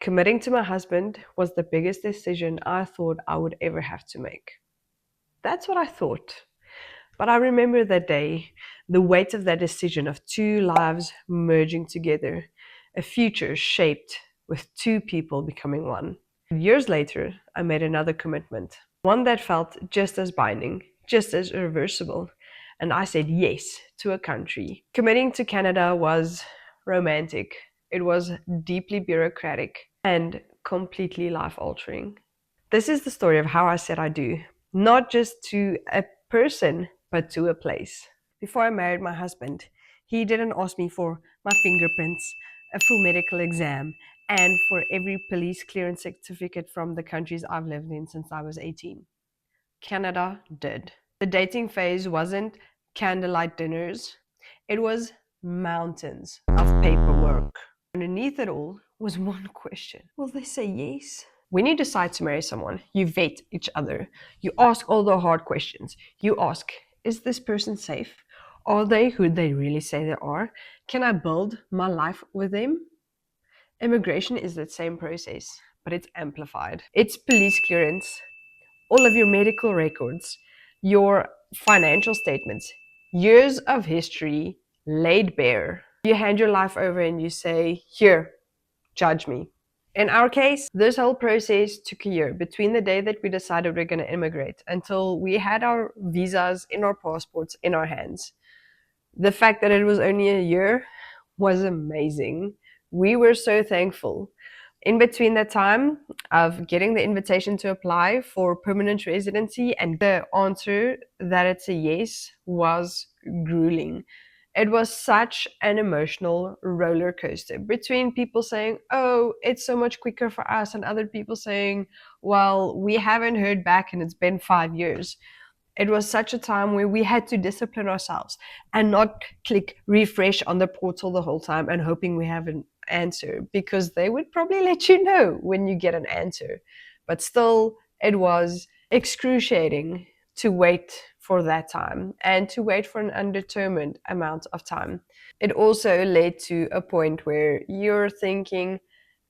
Committing to my husband was the biggest decision I thought I would ever have to make. That's what I thought. But I remember that day, the weight of that decision of two lives merging together, a future shaped with two people becoming one. Years later, I made another commitment, one that felt just as binding, just as irreversible, and I said yes to a country. Committing to Canada was romantic, it was deeply bureaucratic, and completely life altering. This is the story of how I said I do, not just to a person, but to a place. Before I married my husband, he didn't ask me for my fingerprints, a full medical exam, and for every police clearance certificate from the countries I've lived in since I was 18. Canada did. The dating phase wasn't candlelight dinners, it was mountains of paperwork. Underneath it all was one question: will they say yes? When you decide to marry someone, you vet each other. You ask all the hard questions. You ask, is this person safe? Are they who they really say they are? Can I build my life with them? Immigration is that same process, but it's amplified. It's police clearance, all of your medical records, your financial statements, years of history laid bare. You hand your life over and you say, here, judge me. In our case, this whole process took a year between the day that we decided we're going to immigrate until we had our visas in our passports in our hands. The fact that it was only a year was amazing. We were so thankful. In between that time of getting the invitation to apply for permanent residency and the answer that it's a yes was grueling. It was such an emotional roller coaster between people saying, oh, it's so much quicker for us, and other people saying, well, we haven't heard back and it's been 5 years. It was such a time where we had to discipline ourselves and not click refresh on the portal the whole time and hoping we have an answer, because they would probably let you know when you get an answer. But still, it was excruciating to wait for that time and to wait for an undetermined amount of time. It also led to a point where you're thinking,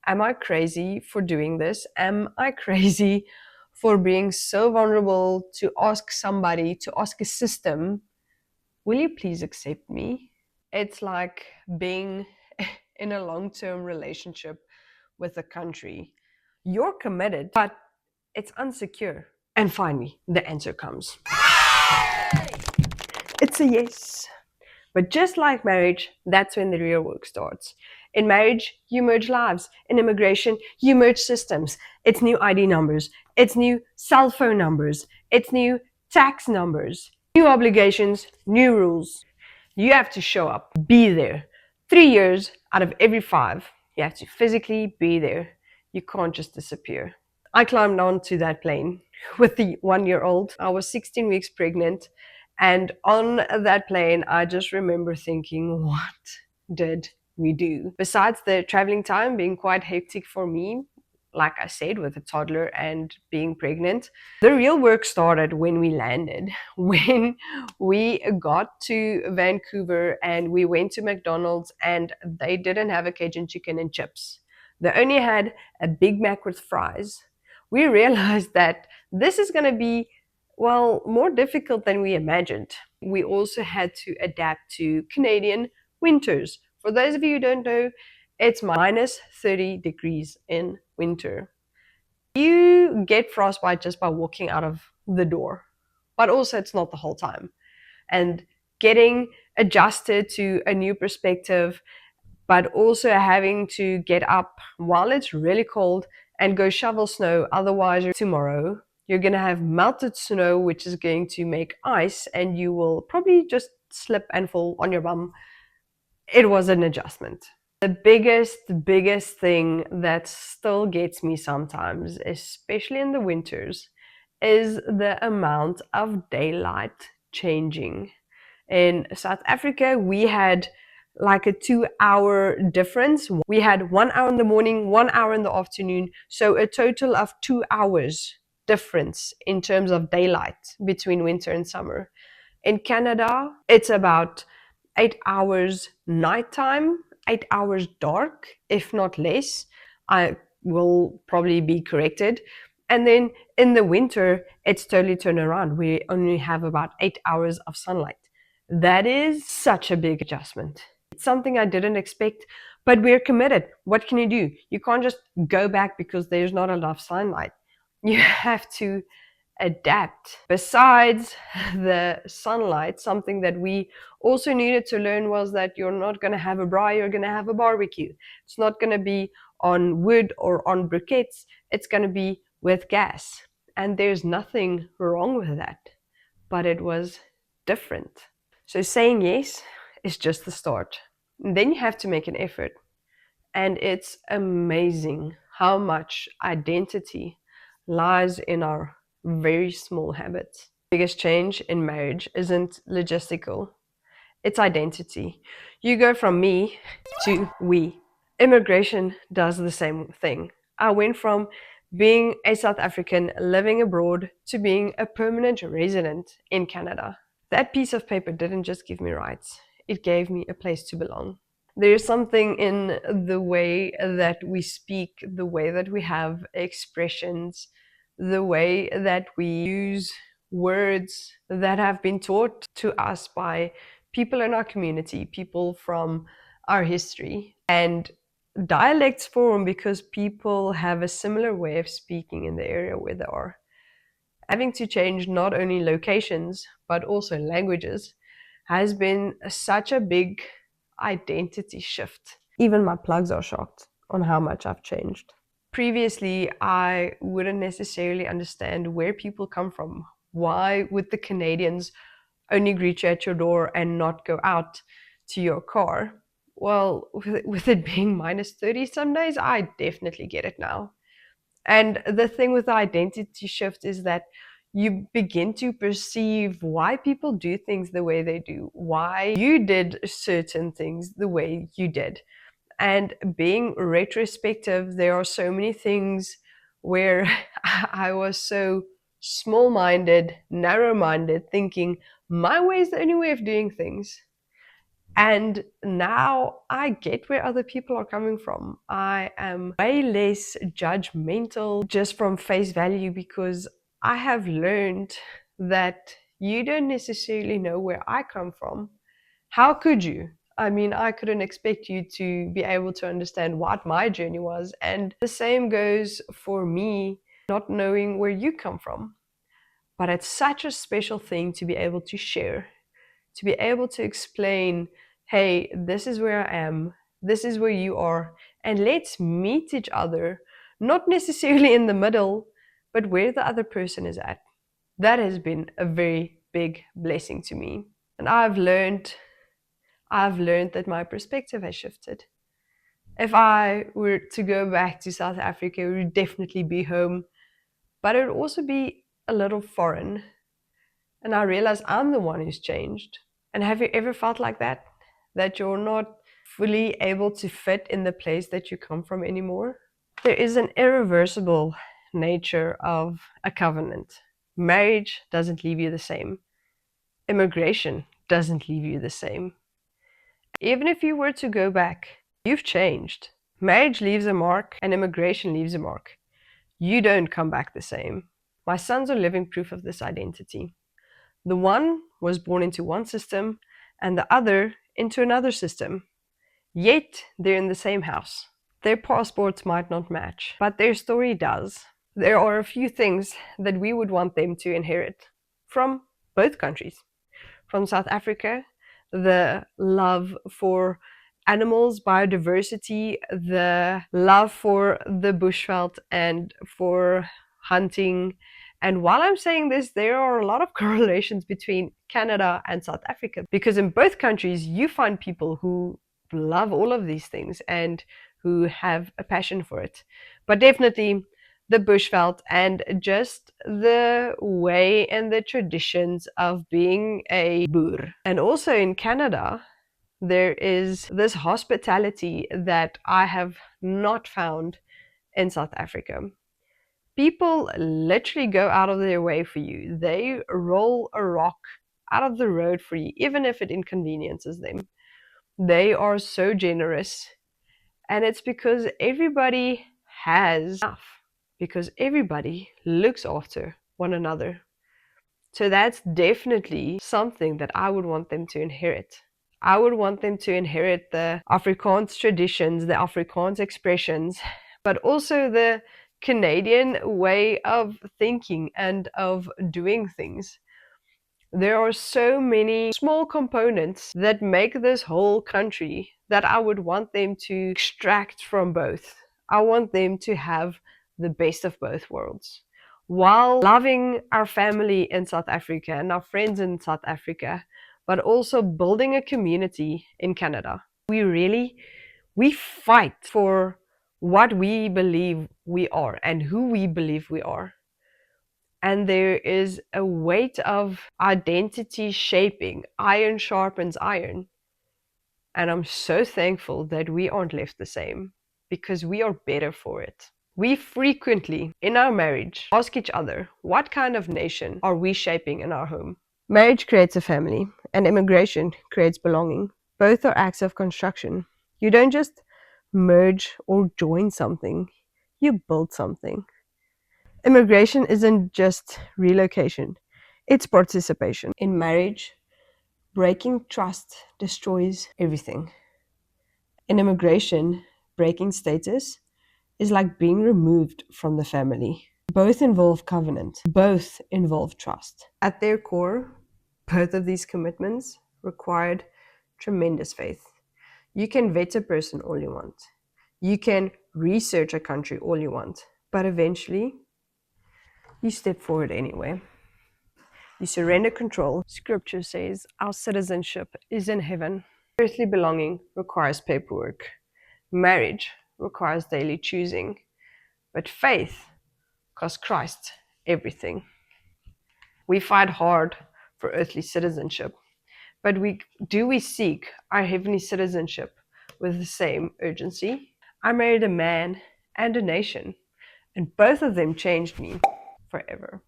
am I crazy for doing this? Am I crazy for being so vulnerable to ask somebody, to ask a system, will you please accept me? It's like being in a long-term relationship with a country. You're committed, but it's unsecure. And finally, the answer comes. It's a yes. But just like marriage, that's when the real work starts. In marriage, you merge lives. In immigration, you merge systems. It's new ID numbers. It's new cell phone numbers. It's new tax numbers. New obligations, new rules. You have to show up, be there. 3 years out of every 5, you have to physically be there. You can't just disappear. I climbed onto that plane with the 1-year-old. I was 16 weeks pregnant. And on that plane, I just remember thinking, what did we do? Besides the traveling time being quite hectic for me, like I said, with a toddler and being pregnant, the real work started when we landed. When we got to Vancouver and we went to McDonald's and they didn't have a Cajun chicken and chips. They only had a Big Mac with fries. We realized that this is going to be, well, more difficult than we imagined. We also had to adapt to Canadian winters. For those of you who don't know, it's minus 30 degrees in winter. You get frostbite just by walking out of the door, but also it's not the whole time. And getting adjusted to a new perspective, but also having to get up while it's really cold and go shovel snow, otherwise tomorrow you're going to have melted snow, which is going to make ice, and you will probably just slip and fall on your bum. It was an adjustment. The biggest thing that still gets me sometimes, especially in the winters, is the amount of daylight changing. In South Africa, we had like a 2-hour difference. We had 1 hour in the morning, 1 hour in the afternoon, so a total of 2 hours difference in terms of daylight between winter and summer. In Canada, it's about 8 hours nighttime, 8 hours dark, if not less. I will probably be corrected. And then in the winter, it's totally turned around. We only have about 8 hours of sunlight. That is such a big adjustment. It's something I didn't expect, but we're committed. What can you do? You can't just go back because there's not enough sunlight. You have to adapt. Besides the sunlight, something that we also needed to learn was that you're not going to have a braai, you're going to have a barbecue. It's not going to be on wood or on briquettes, it's going to be with gas. And there's nothing wrong with that, but it was different. So saying yes is just the start. And then you have to make an effort. And it's amazing how much identity lies in our very small habits. The biggest change in marriage isn't logistical, it's identity. You go from me to we. Immigration does the same thing. I went from being a South African living abroad to being a permanent resident in Canada. That piece of paper didn't just give me rights, it gave me a place to belong. There's something in the way that we speak, the way that we have expressions, the way that we use words that have been taught to us by people in our community, people from our history. And dialects form because people have a similar way of speaking in the area where they are. Having to change not only locations, but also languages has been such a big identity shift. Even my plugs are shocked on how much I've changed. Previously, I wouldn't necessarily understand where people come from. Why would the Canadians only greet you at your door and not go out to your car? Well, with it being minus 30 some days, I definitely get it now. And the thing with the identity shift is that you begin to perceive why people do things the way they do, why you did certain things the way you did. And being retrospective, there are so many things where I was so small minded, narrow minded, thinking my way is the only way of doing things. And now I get where other people are coming from. I am way less judgmental just from face value because I have learned that you don't necessarily know where I come from. How could you? I mean, I couldn't expect you to be able to understand what my journey was. And the same goes for me not knowing where you come from. But it's such a special thing to be able to share, to be able to explain, hey, this is where I am, this is where you are, and let's meet each other, not necessarily in the middle, but where the other person is at. That has been a very big blessing to me. And I've learned that my perspective has shifted. If I were to go back to South Africa, it would definitely be home, but it would also be a little foreign. And I realize I'm the one who's changed. And have you ever felt like that? That you're not fully able to fit in the place that you come from anymore? There is an irreversible nature of a covenant. Marriage doesn't leave you the same. Immigration doesn't leave you the same. Even if you were to go back, you've changed. Marriage leaves a mark and immigration leaves a mark. You don't come back the same. My sons are living proof of this identity. The one was born into one system and the other into another system. Yet they're in the same house. Their passports might not match, but their story does. There are a few things that we would want them to inherit from both countries. From South Africa, the love for animals, biodiversity, the love for the bushveld and for hunting. And while I'm saying this, there are a lot of correlations between Canada and South Africa because in both countries you find people who love all of these things and who have a passion for it. But definitely the bushveld and just the way and the traditions of being a boer. And also in Canada, there is this hospitality that I have not found in South Africa. People literally go out of their way for you. They roll a rock out of the road for you, even if it inconveniences them. They are so generous. And it's because everybody has enough because everybody looks after one another. So that's definitely something that I would want them to inherit. I would want them to inherit the Afrikaans traditions, the Afrikaans expressions, but also the Canadian way of thinking and of doing things. There are so many small components that make this whole country that I would want them to extract from both. I want them to have the best of both worlds while loving our family in South Africa and our friends in South Africa, but also building a community in Canada. We fight for what we believe we are and who we believe we are. And there is a weight of identity shaping. Iron sharpens iron. And I'm so thankful that we aren't left the same because we are better for it. We frequently, in our marriage, ask each other, what kind of nation are we shaping in our home? Marriage creates a family, and immigration creates belonging. Both are acts of construction. You don't just merge or join something, you build something. Immigration isn't just relocation, it's participation. In marriage, breaking trust destroys everything. In immigration, breaking status is like being removed from the family. Both involve covenant, both involve trust. At their core, both of these commitments required tremendous faith. You can vet a person all you want. You can research a country all you want. But eventually, you step forward anyway. You surrender control. Scripture says our citizenship is in heaven. Earthly belonging requires paperwork. Marriage requires daily choosing. But faith costs Christ everything. We fight hard for earthly citizenship, but do we seek our heavenly citizenship with the same urgency? I married a man and a nation, and both of them changed me forever.